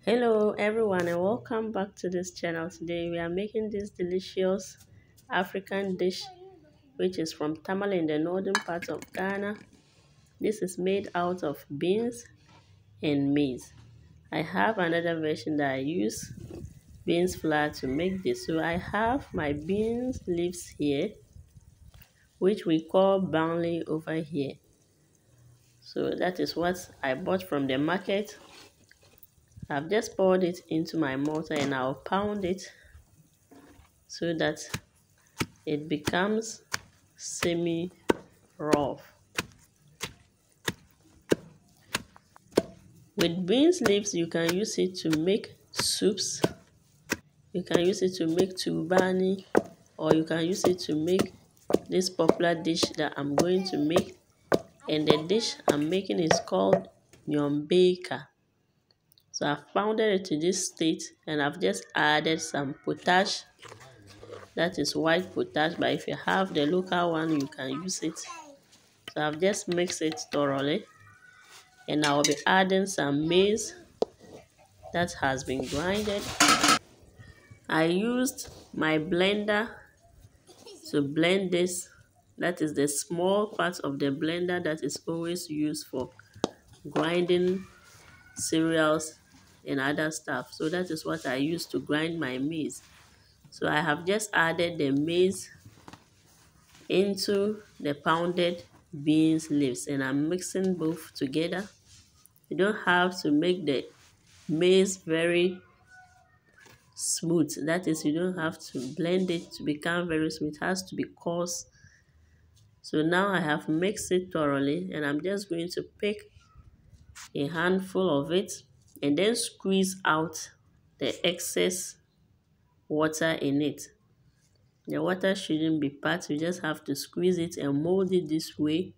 Hello everyone and welcome back to this channel. Today we are making this delicious African dish which is from Tamale in the northern part of Ghana. This is made out of beans and maize. I have another version that I use beans flour to make this. So I have my beans leaves here which we call barley over here. So that is what I bought from the market. I've just poured it into my mortar and I'll pound it so that it becomes semi-rough. With beans leaves, you can use it to make soups. You can use it to make tubani, or you can use it to make this popular dish that I'm going to make. And the dish I'm making is called yombeika. So I've pounded it to this state and I've just added some potash. That is white potash, but if you have the local one, you can use it. So I've just mixed it thoroughly. And I'll be adding some maize that has been grinded. I used my blender to blend this. That is the small part of the blender that is always used for grinding cereals and other stuff. So that is what I use to grind my maize. So I have just added the maize into the pounded beans leaves and I'm mixing both together. You don't have to make the maize very smooth. That is, you don't have to blend it to become very smooth. It has to be coarse. So now I have mixed it thoroughly and I'm just going to pick a handful of it and then squeeze out the excess water in it. The water shouldn't be part. You just have to squeeze it and mold it this way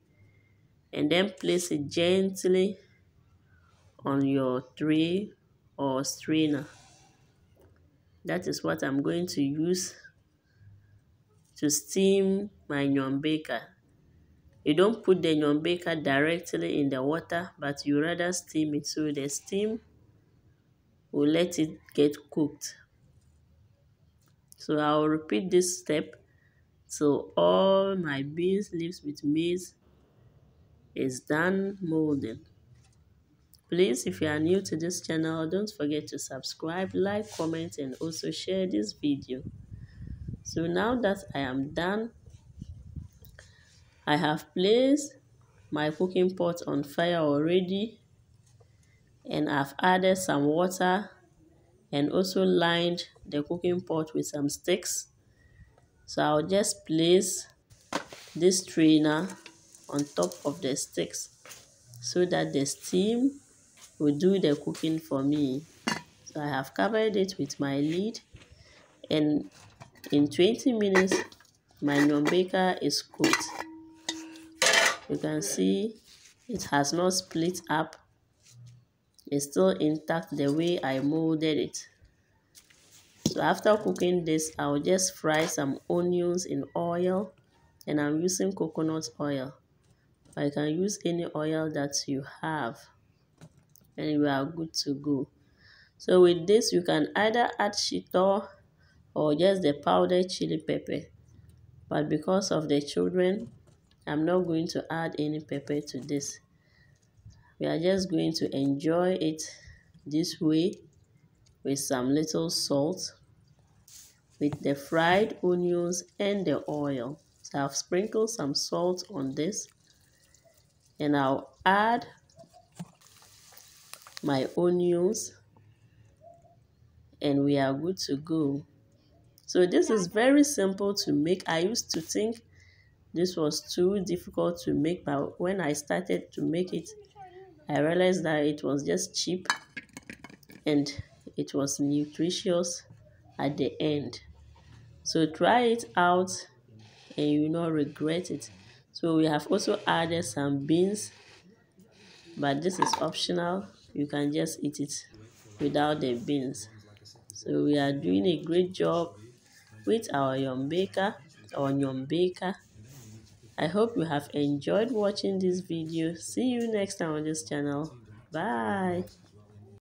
and then place it gently on your tray or strainer. That is what I'm going to use to steam my yonbeika. You don't put the yonbeika directly in the water, but you rather steam it so the steam will let it get cooked. So I'll repeat this step till all my beans leaves with maize is done molding. Please, if you are new to this channel, don't forget to subscribe, like, comment, and also share this video. So now that I am done, I have placed my cooking pot on fire already and I've added some water and also lined the cooking pot with some sticks. So I'll just place this strainer on top of the sticks so that the steam will do the cooking for me. So I have covered it with my lid and in 20 minutes my yombeika is cooked. You can see it has not split up. It's still intact the way I molded it. So after cooking this, I'll just fry some onions in oil and I'm using coconut oil. I can use any oil that you have and you are good to go. So with this, you can either add shito or just the powdered chili pepper. But because of the children, I'm not going to add any pepper to this. We are just going to enjoy it this way with some little salt, with the fried onions and the oil. So I've sprinkled some salt on this and I'll add my onions and we are good to go. So this is very simple to make. I used to think this was too difficult to make, but when I started to make it, I realized that it was just cheap and it was nutritious at the end. So try it out and you will not regret it. So we have also added some beans, but this is optional. You can just eat it without the beans. So we are doing a great job with our yombeika or yombeika. I hope you have enjoyed watching this video. See you next time on this channel. Bye.